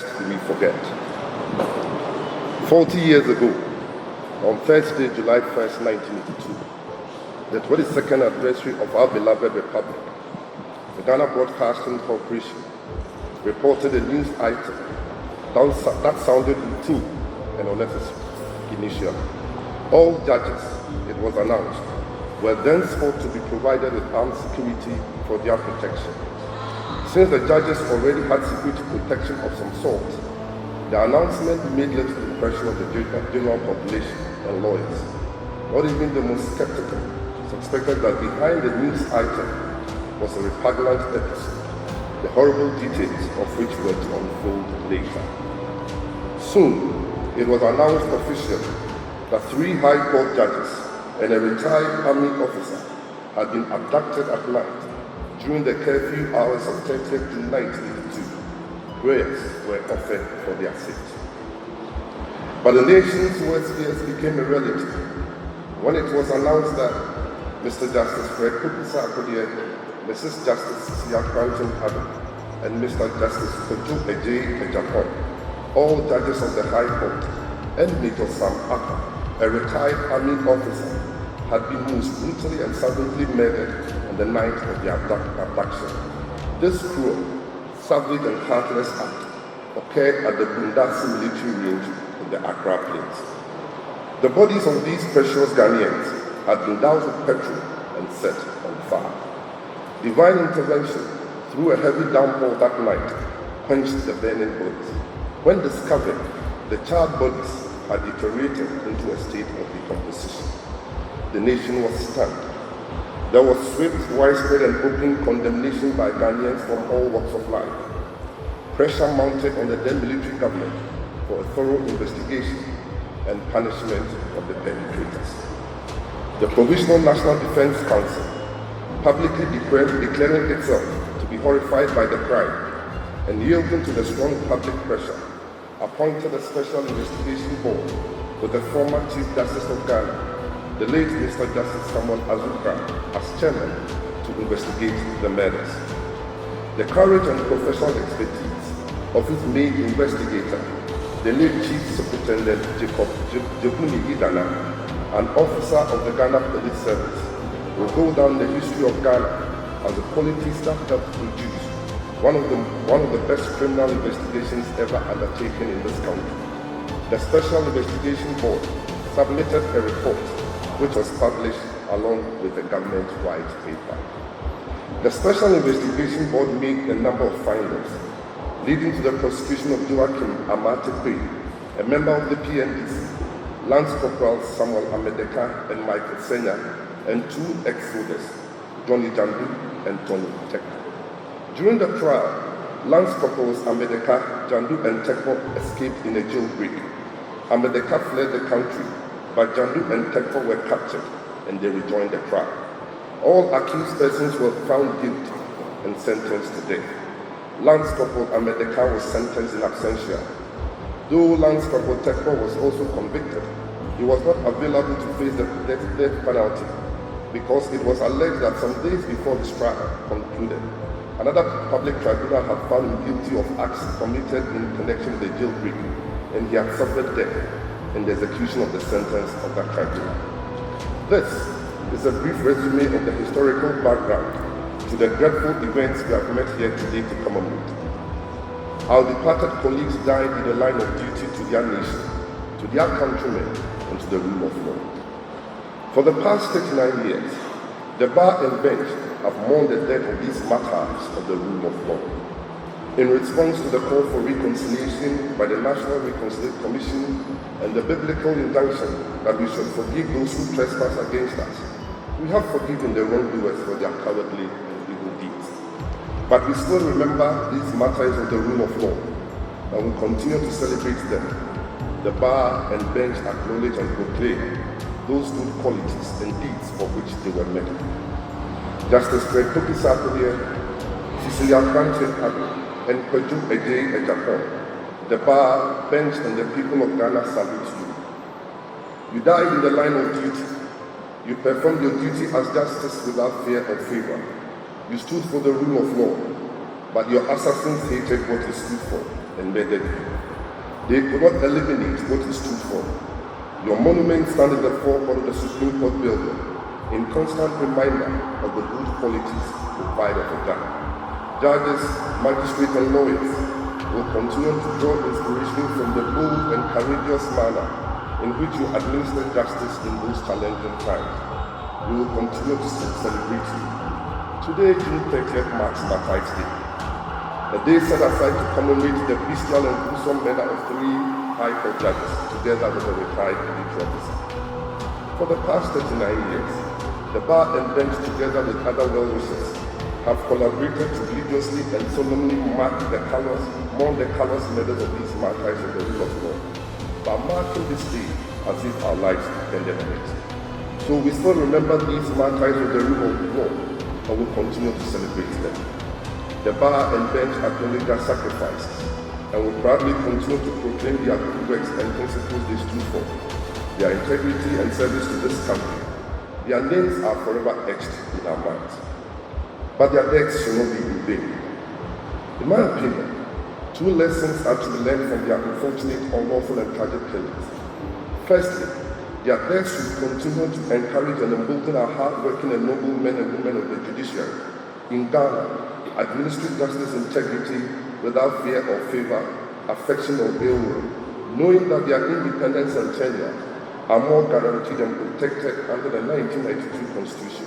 lest we forget. 40 years ago, on Thursday, July 1st, 1982, the 22nd anniversary of our beloved republic, the Ghana Broadcasting Corporation reported a news item that sounded routine and unnecessary initially. All judges, it was announced, were thenceforth to be provided with armed security for their protection. Since the judges already had security protection of some sort, the announcement made little impression on the general population and lawyers. Not even the most skeptical suspected that behind the news item was a repugnant episode, the horrible details of which were to unfold later. Soon, it was announced officially that 3 High Court judges and a retired army officer had been abducted at night during the curfew hours of 30th June 1982. Prayers were offered for their safety. But the nation's worst fears became a reality when it was announced that Mr. Justice Poku, Sarkodee, Mrs. Justice Cecilia Koranteng-Addow, and Mr. Justice Kwadwo, Agyei, Agyepong, all judges of the High Court, and Major Sam Aka, a retired army officer, had been most brutally and savagely murdered on the night of the abduction. This cruel, savage and heartless act occurred at the Bundasi military range in the Accra Plains. The bodies of these precious Ghanaians had been doused with petrol and set on fire. Divine intervention through a heavy downpour that night quenched the burning bodies. When discovered, the charred bodies had deteriorated into a state of decomposition. The nation was stunned. There was swift, widespread and open condemnation by Ghanaians from all walks of life. Pressure mounted on the then military government for a thorough investigation and punishment of the perpetrators. The Provisional National Defense Council, publicly declaring itself to be horrified by the crime and yielding to the strong public pressure, appointed a special investigation board with the former Chief Justice of Ghana, the late Mr. Justice Samuel Azuka, as chairman to investigate the murders. The courage and professional expertise of its main investigator, the late Chief Superintendent Jacob Idana, an officer of the Ghana Police Service, will go down the history of Ghana as the qualities that helped produce one of the best criminal investigations ever undertaken in this country. The Special Investigation Board submitted a report which was published along with the government white paper. The Special Investigation Board made a number of findings, leading to the prosecution of Joachim Amatepei, a member of the PNDC, Lance Corporal Samuel Amedeka and Michael Senya, and 2 ex-soldiers, Johnny Jandu and Tony Tekpo. During the trial, Lance Corporals Amedeka, Jandu and Tekpo escaped in a jailbreak. Amedeka fled the country, but Jandu and Tekpo were captured and they rejoined the trial. All accused persons were found guilty and sentenced to death. Lance Corporal Amedeka was sentenced in absentia. Though Lance Corporal Tekpo was also convicted, he was not available to face the death penalty because it was alleged that some days before his trial concluded, another public tribunal had found him guilty of acts committed in connection with the jailbreak, and he had suffered death in the execution of the sentence of that tribunal. This is a brief resume of the historical background to the dreadful events we have met here today to commemorate. Our departed colleagues died in the line of duty to their nation, to their countrymen, and to the rule of law. For the past 39 years, the bar and bench have mourned the death of these martyrs of the rule of law. In response to the call for reconciliation by the National Reconciliation Commission and the biblical injunction that we should forgive those who trespass against us, we have forgiven the wrongdoers for their cowardly and evil deeds. But we still remember these martyrs of the rule of law, and we continue to celebrate them. The bar and bench acknowledge and proclaim those good qualities and deeds for which they were made. Justice Poku, Sarkodee, Cecilia Koranteng-Addow, and Kwadwo, Agyei, Agyepong, the bar, bench, and the people of Ghana salute you. You died in the line of duty. You performed your duty as justice without fear or favor. You stood for the rule of law, but your assassins hated what you stood for. embedded you. They could not eliminate what you stood for. Your monument stands in the forecourt of the Supreme Court building, in constant reminder of the good qualities provided for Ghana. Judges, magistrates, and lawyers will continue to draw inspiration from the bold and courageous manner in which you administer justice in those challenging times. We will continue to celebrate you. Today, June 30th, marks Martyrs' Day, a day set aside to commemorate the bestial and gruesome murder of 3 High Court judges, together with a retired military officer. For the past 39 years, the bar and bench, together with other well-wishers, have collaborated to religiously and solemnly mourn the callous murders of these martyrs of the rule of law, by marking this day as if our lives depended on it. So we still remember these martyrs of the rule of law, and will continue to celebrate them. The bar and bench acknowledge their sacrifices, and will proudly continue to proclaim their good works and principles they stood for, their integrity and service to this country. Their names are forever etched in our minds. But their deaths should not be in vain. In my opinion, 2 lessons are to be learned from their unfortunate, unlawful, and tragic killings. Firstly, their deaths should continue to encourage and embolden our hard-working and noble men and women of the judiciary in Ghana to administer justice integrity without fear or favor, affection or ill will, knowing that their independence and tenure are more guaranteed and protected under the 1992 Constitution,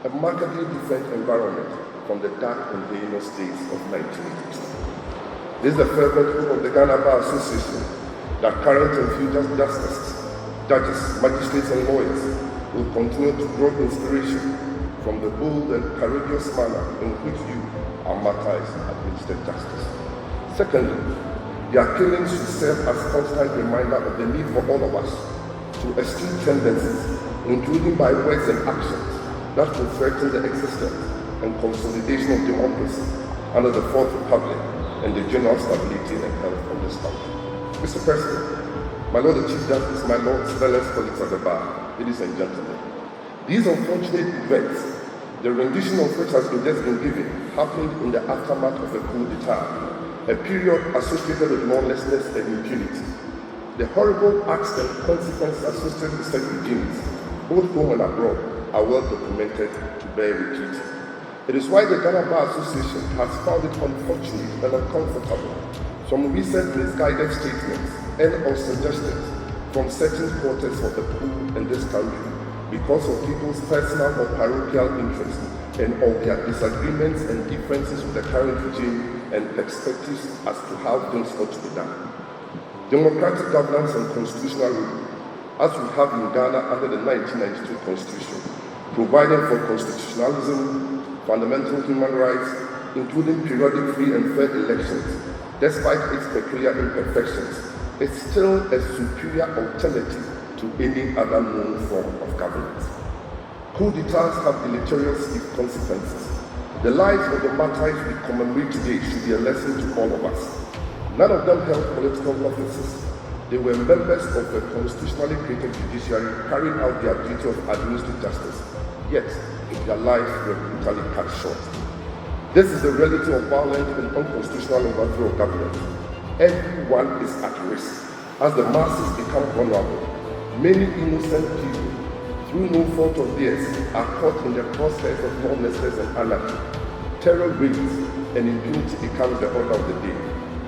a markedly different environment from the dark and heinous days of 1982. This is the fervent hope of the Ghana Bar Association that current and future justices, judges, magistrates, and lawyers will continue to draw inspiration from the bold and courageous manner in which you, our martyrs, administered justice. Secondly, their killings should serve as a constant reminder of the need for all of us to eschew tendencies, including by words and actions, that will threaten the existence and consolidation of democracy under the Fourth Republic and the general stability and health of this country. Mr. President, my Lord the Chief Justice, my Lord's fellow colleagues at the bar, ladies and gentlemen, these unfortunate events, the rendition of which has just been given, happened in the aftermath of a coup d'etat, a period associated with lawlessness and impunity. The horrible acts and consequences associated with such regimes, both home and abroad, are well documented to bear repeat. It is why the Ghana Bar Association has found it unfortunate and uncomfortable from recent misguided statements and or suggestions from certain quarters of the coup in this country because of people's personal or parochial interests and of their disagreements and differences with the current regime and perspectives as to how things ought to be done. Democratic governance and constitutional rule, as we have in Ghana under the 1992 Constitution, providing for constitutionalism, fundamental human rights, including periodic free and fair elections, despite its peculiar imperfections, is still a superior alternative to any other known form of governance. Coup d'etats have deleterious consequences. The lives of the martyrs we commemorate today should be a lesson to all of us. None of them held political offices. They were members of the constitutionally created judiciary carrying out their duty of administering justice, yet their lives were brutally cut short. This is the reality of violent and unconstitutional overthrow of government. Everyone is at risk. As the masses become vulnerable, many innocent people, through no fault of theirs, are caught in the crosshairs of lawlessness and anarchy. Terror reigns and impunity becomes the order of the day.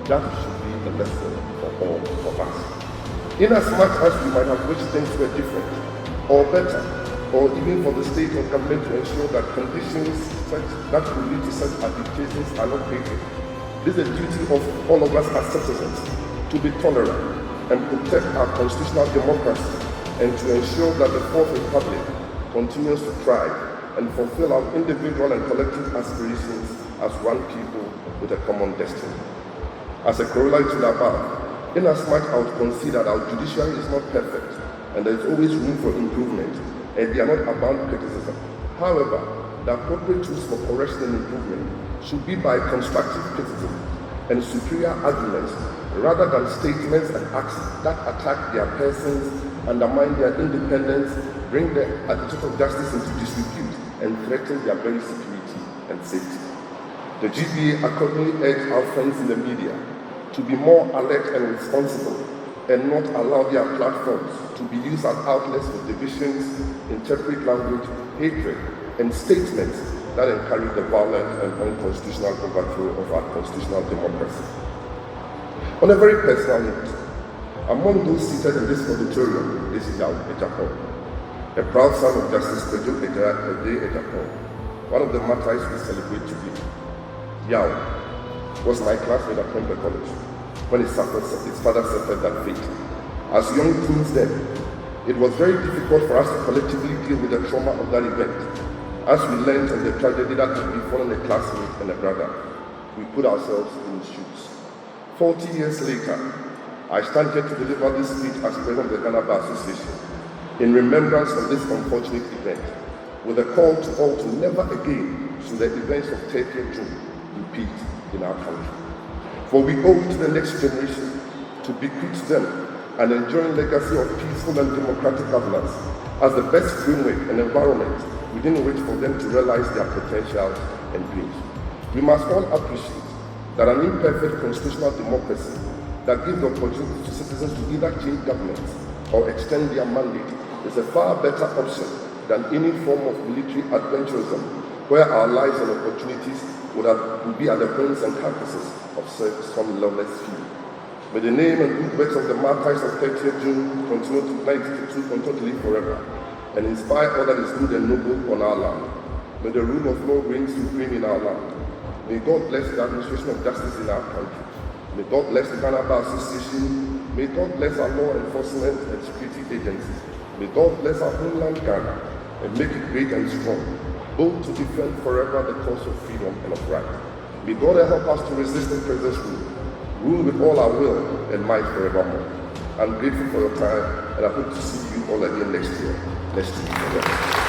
That should be a lesson for all of us. Inasmuch as we might have wished things were different, or better, or even for the state or government to ensure that conditions that will lead to such agitations are not created, this is a duty of all of us as citizens to be tolerant and protect our constitutional democracy and to ensure that the Fourth Republic continues to thrive and fulfill our individual and collective aspirations as one people with a common destiny. As a corollary to the above, inasmuch I would concede that our judiciary is not perfect and there is always room for improvement, and they are not above criticism. However, the appropriate tools for correction and improvement should be by constructive criticism and superior arguments rather than statements and acts that attack their persons, undermine their independence, bring the attitude of justice into disrepute, and threaten their very security and safety. The GBA accordingly urged our friends in the media to be more alert and responsible and not allow their platforms to be used as outlets for divisions, interpret language, hatred, and statements that encourage the violent and unconstitutional overthrow of our constitutional democracy. On a very personal note, among those seated in this auditorium is Yaw Acheampong, a proud son of Justice Kwadwo Agyepong, one of the martyrs we celebrate today. Yaw was my classmate at Remembrance College when his father suffered that fate. As young teens then, it was very difficult for us to collectively deal with the trauma of that event. As we learned on the tragedy that had befallen a classmate and a brother, we put ourselves in his shoes. 40 years later, I stand here to deliver this speech as president of the Ghana Bar Association in remembrance of this unfortunate event, with a call to all to never again should the events of 30th June repeat in our country. For we owe it to the next generation to bequeath them an enduring legacy of peaceful and democratic governance as the best framework and environment within which for them to realize their potentials and dreams. We must all appreciate that an imperfect constitutional democracy that gives the opportunity to citizens to either change governments or extend their mandate is a far better option than any form of military adventurism where our lives and opportunities would be at the bones and carcasses of some lawless few. May the name and good works of the martyrs of 30th June continue to live forever and inspire all that is good and noble on our land. May the rule of law reign supreme in our land. May God bless the administration of justice in our country. May God bless the Ghana Bar Association. May God bless our law enforcement and security agencies. May God bless our homeland Ghana and make it great and strong, both to defend forever the cause of freedom and of right. May God help us to resist the present rule with all our will and might forevermore. I'm grateful for your time and I hope to see you all again next year. Let's do it together.